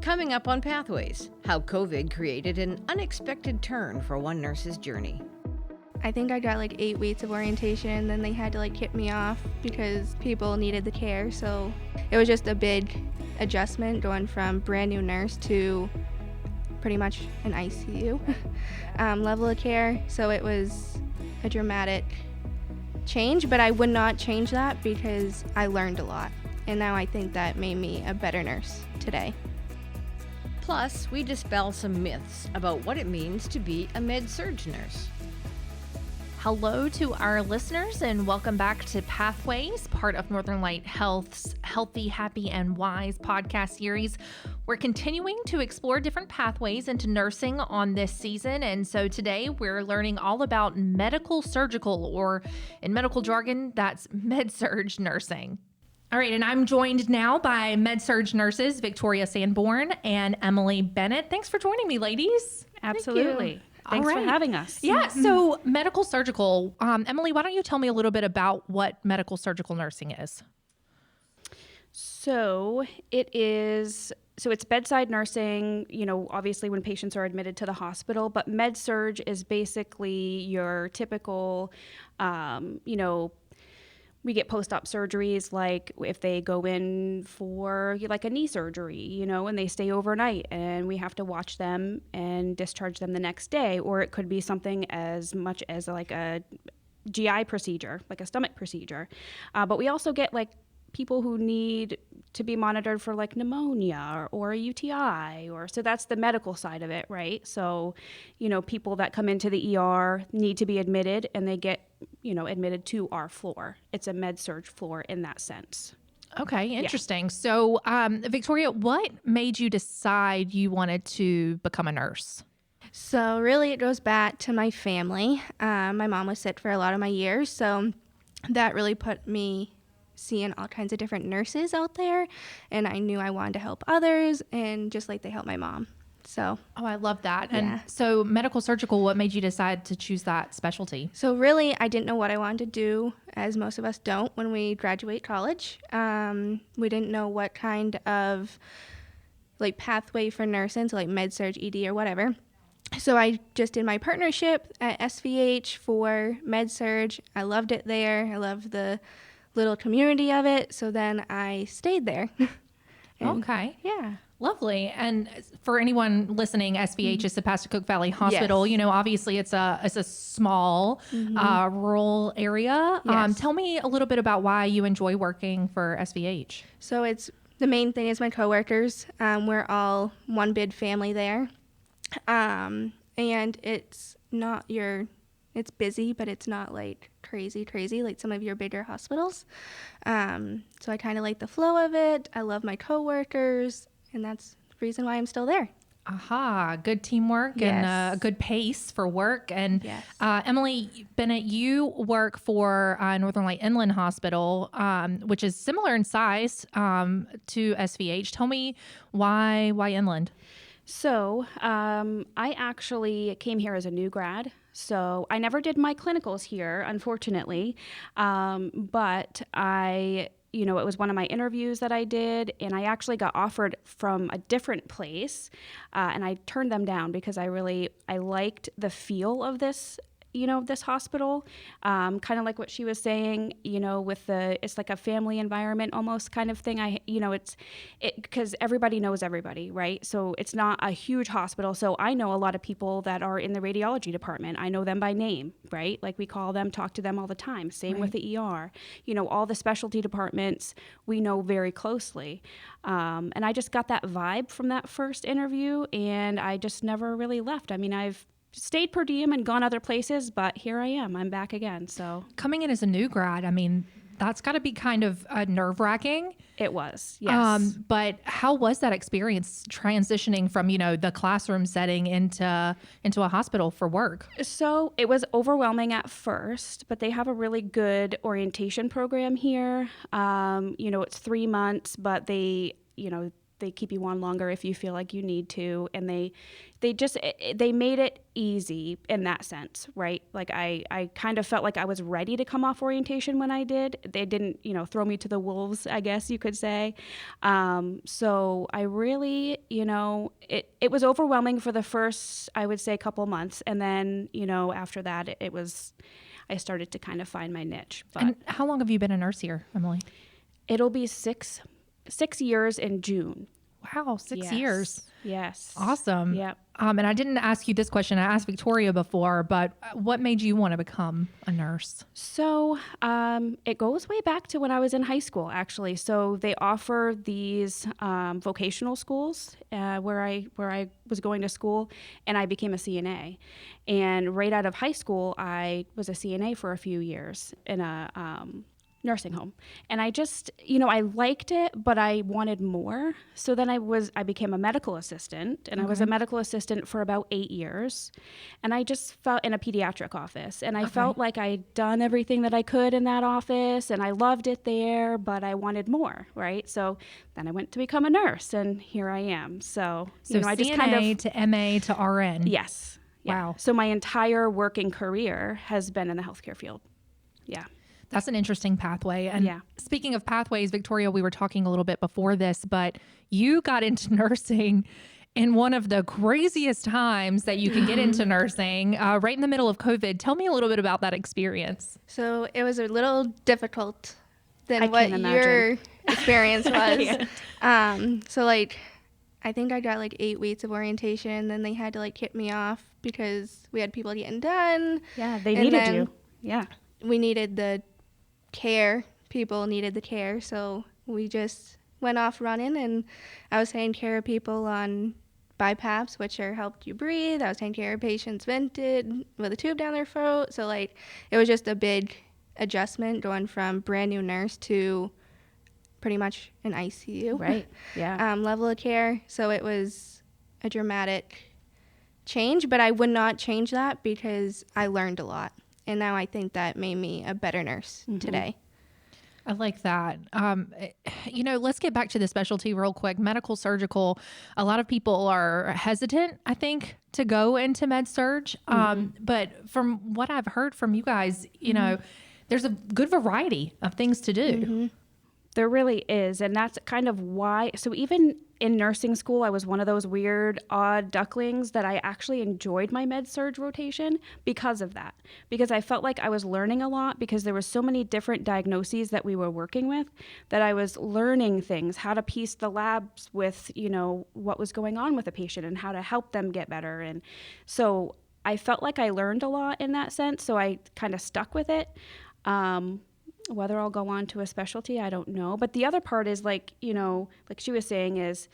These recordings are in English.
Coming up on Pathways, how COVID created an unexpected turn for one nurse's journey. I think I got like 8 weeks of orientation, then they had to like kick me off because people needed the care. So it was just a big adjustment going from brand new nurse to pretty much an ICU level of care. So it was a dramatic change, but I would not change that because I learned a lot. And now I think that made me a better nurse today. Plus, we dispel some myths about what it means to be a med-surg nurse. Hello to our listeners and welcome back to Pathways, part of Northern Light Health's Healthy, Happy, and Wise podcast series. We're continuing to explore different pathways into nursing on this season, and so today we're learning all about medical surgical, or in medical jargon, that's med-surg nursing. All right, and I'm joined now by med-surg nurses Victoria Sanborn and Emily Bennett. Thanks for joining me, ladies. Absolutely. Thanks for having us. Yeah, so medical surgical. Emily, why don't you tell me a little bit about what medical surgical nursing is? So it's bedside nursing, obviously when patients are admitted to the hospital, but med-surg is basically your typical, we get post-op surgeries, like if they go in for like a knee surgery, and they stay overnight and we have to watch them and discharge them the next day. Or it could be something as much as like a GI procedure, like a stomach procedure. But we also get like people who need to be monitored for like pneumonia or a UTI, so that's the medical side of it, right? So, people that come into the ER need to be admitted and they get, admitted to our floor. It's a med-surg floor in that sense. Okay, interesting. Yeah. So, Victoria, what made you decide you wanted to become a nurse? So really it goes back to my family. My mom was sick for a lot of my years, so that really put me seeing all kinds of different nurses out there, and I knew I wanted to help others, and just like they helped my mom. So I love that. Yeah. And so medical surgical, what made you decide to choose that specialty? So really I didn't know what I wanted to do, as most of us don't when we graduate college. We didn't know what kind of like pathway for nursing, so like med-surg, ED, or whatever. So I just did my partnership at SVH for med-surg. I loved it there. I loved the little community of it, so then I stayed there. Okay. Yeah. Lovely. And for anyone listening, SVH is the Pascagoula Valley Hospital. Yes. Obviously it's a small rural area. Yes. Tell me a little bit about why you enjoy working for SVH. So the main thing is my coworkers. We're all one big family there. And it's busy, but it's not like crazy like some of your bigger hospitals. So I kind of like the flow of it. I love my coworkers, and that's the reason why I'm still there. Aha, good teamwork. Yes. And a good pace for work. And Yes. Emily Bennett, you work for Northern Light Inland Hospital, which is similar in size to SVH. Tell me why Inland? So I actually came here as a new grad. So I never did my clinicals here, unfortunately, but it was one of my interviews that I did, and I actually got offered from a different place, and I turned them down because I liked the feel of this this hospital, kind of like what she was saying, with it's like a family environment almost kind of thing. Because everybody knows everybody, right? So it's not a huge hospital. So I know a lot of people that are in the radiology department. I know them by name, right? Like we call them, talk to them all the time. Same Right. with the ER. All the specialty departments we know very closely. And I just got that vibe from that first interview, and I just never really left. I mean, I've stayed per diem and gone other places, but here I am. I'm back again. So Coming in as a new grad, I mean, that's got to be kind of nerve-wracking. it was, yes. But how was that experience transitioning from, the classroom setting into a hospital for work? So it was overwhelming at first, but they have a really good orientation program here. It's 3 months, but they they keep you on longer if you feel like you need to, and they made it easy in that sense, right? Like I kind of felt like I was ready to come off orientation when I did. They didn't, throw me to the wolves, I guess you could say. So I really, it was overwhelming for the first, I would say, couple months, and then after that I started to kind of find my niche. But And how long have you been a nurse here, Emily? it'll be 6 years in June. Wow, 6 Yes. years. Yes. Awesome. Yep. And I didn't ask you this question. I asked Victoria before, but what made you want to become a nurse? So it goes way back to when I was in high school, actually. So they offer these vocational schools where I was going to school, and I became a CNA. And right out of high school, I was a CNA for a few years in a nursing home. And I just, I liked it, but I wanted more. So then I became a medical assistant, and I was a medical assistant for about 8 years. And I just felt in a pediatric office, and I felt like I'd done everything that I could in that office, and I loved it there, but I wanted more, right? So then I went to become a nurse, and here I am. So, I just CNA to MA to RN. Yes. Yeah. Wow. So my entire working career has been in the healthcare field. Yeah. That's an interesting pathway. And speaking of pathways, Victoria, we were talking a little bit before this, but you got into nursing in one of the craziest times that you can get into nursing, right in the middle of COVID. Tell me a little bit about that experience. So it was a little difficult than I what can your imagine. experience was. Yeah. So like, I think I got like 8 weeks of orientation. Then they had to like kick me off because we had people getting done. Yeah, they And needed then you. Yeah. We needed the care. People needed the care. So we just went off running, and I was taking care of people on BiPAPs, which are helped you breathe. I was taking care of patients vented with a tube down their throat. So like, it was just a big adjustment going from brand new nurse to pretty much an ICU. Right. Yeah. Level of care. So it was a dramatic change, but I would not change that because I learned a lot. And now I think that made me a better nurse today. I like that. Let's get back to the specialty real quick. Medical surgical, a lot of people are hesitant, I think, to go into med surg. But from what I've heard from you guys, there's a good variety of things to do. There really is. And that's kind of why. So even in nursing school, I was one of those weird, odd ducklings that I actually enjoyed my med surg rotation because of that. Because I felt like I was learning a lot because there were so many different diagnoses that we were working with that I was learning things, how to piece the labs with, what was going on with a patient and how to help them get better. And so I felt like I learned a lot in that sense. So I kind of stuck with it. Whether I'll go on to a specialty, I don't know. But the other part is like she was saying is,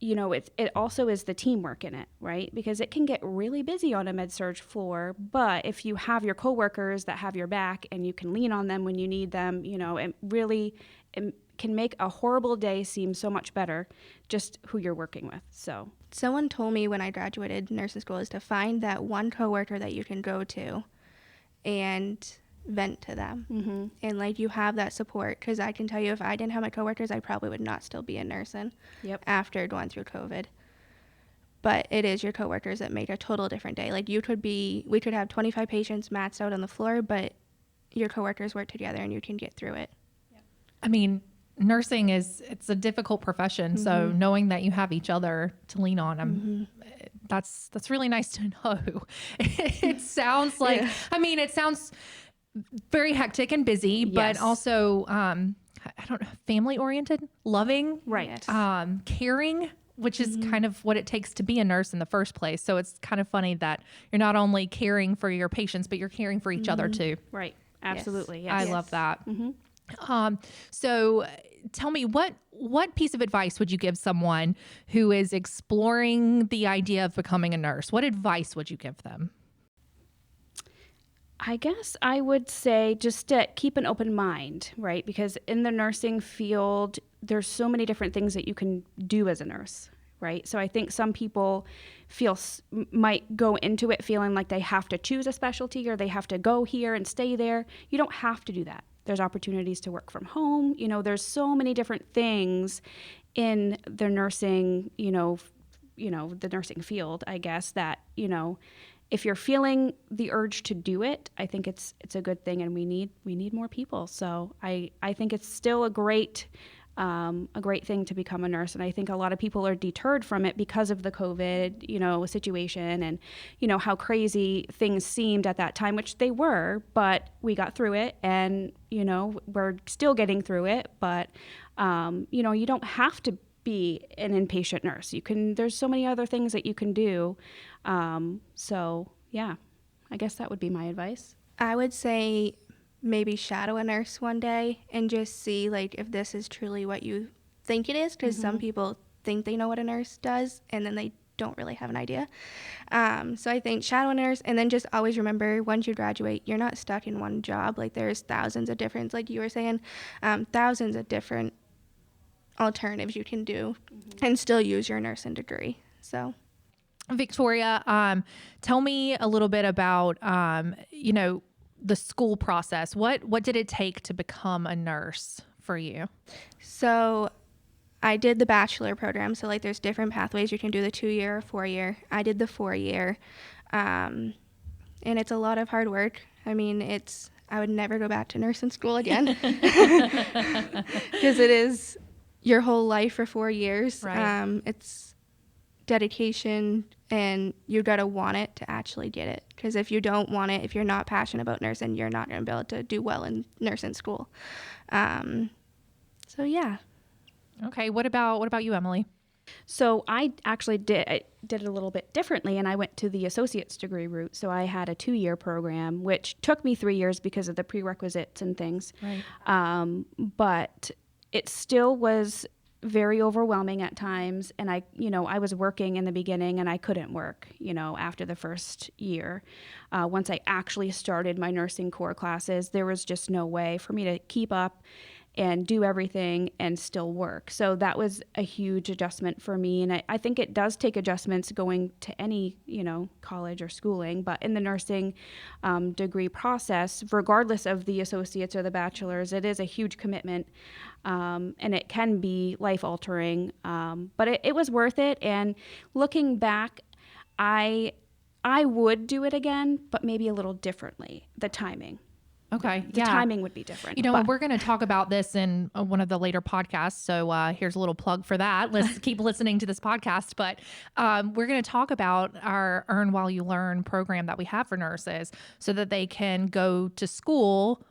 it also is the teamwork in it, right? Because it can get really busy on a med surg floor, but if you have your coworkers that have your back and you can lean on them when you need them, it really can make a horrible day seem so much better, just who you're working with. So Someone told me when I graduated nursing school is to find that one coworker that you can go to and vent to them. And like, you have that support, because I can tell you, if I didn't have my coworkers, I probably would not still be a nursing after going through COVID. But it is your coworkers that make a total different day. Like, we could have 25 patients maxed out on the floor, but your coworkers work together and you can get through it. I mean, nursing it's a difficult profession. So knowing that you have each other to lean on, that's really nice to know. It sounds like, it sounds very hectic and busy, but also, I don't know, family oriented, loving, right. Caring, which is kind of what it takes to be a nurse in the first place. So it's kind of funny that you're not only caring for your patients, but you're caring for each other too. Right. Absolutely. Yes. I love that. So tell me, what piece of advice would you give someone who is exploring the idea of becoming a nurse? What advice would you give them? I guess I would say just to keep an open mind, right? Because in the nursing field, there's so many different things that you can do as a nurse, right? So I think some people might go into it feeling like they have to choose a specialty or they have to go here and stay there. You don't have to do that. There's opportunities to work from home. There's so many different things in the nursing, the nursing field, I guess, that, if you're feeling the urge to do it, I think it's a good thing, and we need more people. So I think it's still a great thing to become a nurse. And I think a lot of people are deterred from it because of the COVID, situation, and, how crazy things seemed at that time, which they were, but we got through it, and, we're still getting through it. But, you don't have to be an inpatient nurse. There's so many other things that you can do. So yeah, I guess that would be my advice. I would say maybe shadow a nurse one day and just see like if this is truly what you think it is, because some people think they know what a nurse does and then they don't really have an idea. So I think shadow a nurse, and then just always remember, once you graduate, you're not stuck in one job. Like there's thousands of different, like you were saying, thousands of different alternatives you can do and still use your nursing degree. So Victoria, tell me a little bit about, the school process. What did it take to become a nurse for you? So I did the bachelor program. So like there's different pathways. You can do the 2-year or 4-year. I did the 4-year. And it's a lot of hard work. I mean, I would never go back to nursing school again because it is your whole life for 4 years. Right. It's dedication, and you got to want it to actually get it. Because if you don't want it, if you're not passionate about nursing, you're not going to be able to do well in nursing school. So yeah. Okay. What about you, Emily? So I actually did it a little bit differently, and I went to the associate's degree route. So I had a 2-year program, which took me 3 years because of the prerequisites and things. Right. But it still was very overwhelming at times. And I was working in the beginning, and I couldn't work, after the first year. Once I actually started my nursing core classes, there was just no way for me to keep up and do everything and still work. So that was a huge adjustment for me. And I think it does take adjustments going to any, college or schooling, but in the nursing degree process, regardless of the associates or the bachelors, it is a huge commitment. And it can be life altering. But it was worth it. And looking back, I would do it again, but maybe a little differently. The timing. Okay. The timing would be different. And we're going to talk about this in one of the later podcasts. So here's a little plug for that. Let's keep listening to this podcast. But we're going to talk about our Earn While You Learn program that we have for nurses so that they can go to school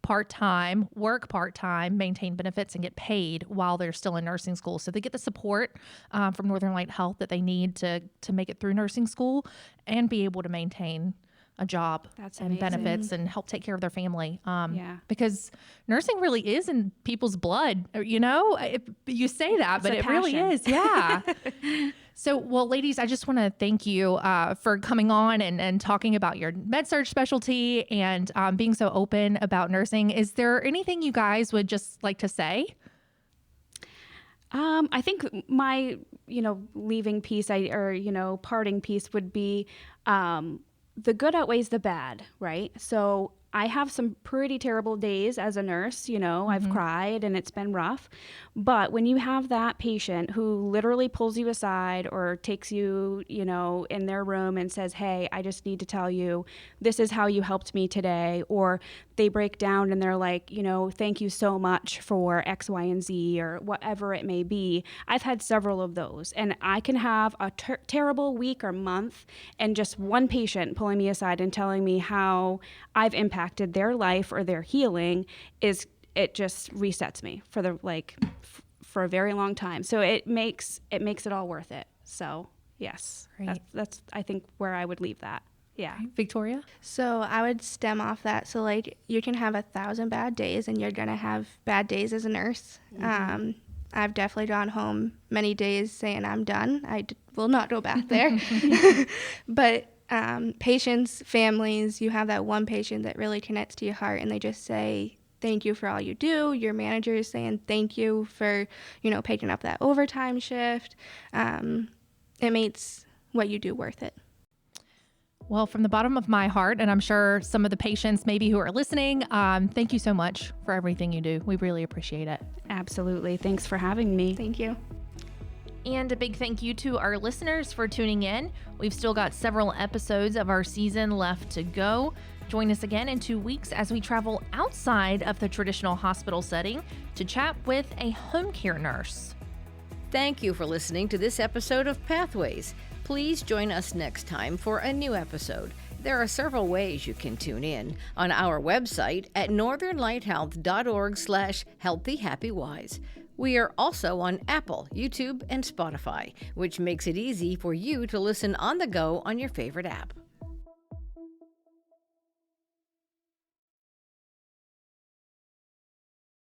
part-time, work part-time, maintain benefits, and get paid while they're still in nursing school. So they get the support from Northern Light Health that they need to make it through nursing school and be able to maintain a job and benefits and help take care of their family. Because nursing really is in people's blood, you say that, but it really is. Yeah. So, well, ladies, I just want to thank you for coming on and talking about your med-surg specialty and being so open about nursing. Is there anything you guys would just like to say? I think my, leaving piece parting piece would be, the good outweighs the bad, right? So I have some pretty terrible days as a nurse, I've cried and it's been rough. But when you have that patient who literally pulls you aside or takes you, in their room and says, hey, I just need to tell you, this is how you helped me today. Or they break down and they're like, thank you so much for X, Y, and Z, or whatever it may be. I've had several of those. And I can have a terrible week or month and just one patient pulling me aside and telling me how I've impacted their life or their healing it just resets me for a very long time. So it makes it all worth it. So yes, that's I think where I would leave that. Yeah. Victoria? So I would stem off that. So like you can have 1,000 bad days, and you're going to have bad days as a nurse. I've definitely gone home many days saying I'm done. I will not go back there. But patients, families, you have that one patient that really connects to your heart, and they just say, thank you for all you do. Your manager is saying thank you for, picking up that overtime shift. It makes what you do worth it. Well, from the bottom of my heart, and I'm sure some of the patients maybe who are listening, thank you so much for everything you do. We really appreciate it. Absolutely. Thanks for having me. Thank you. And a big thank you to our listeners for tuning in. We've still got several episodes of our season left to go. Join us again in 2 weeks as we travel outside of the traditional hospital setting to chat with a home care nurse. Thank you for listening to this episode of Pathways. Please join us next time for a new episode. There are several ways you can tune in on our website at northernlighthealth.org/healthyhappywise. We are also on Apple, YouTube, and Spotify, which makes it easy for you to listen on the go on your favorite app.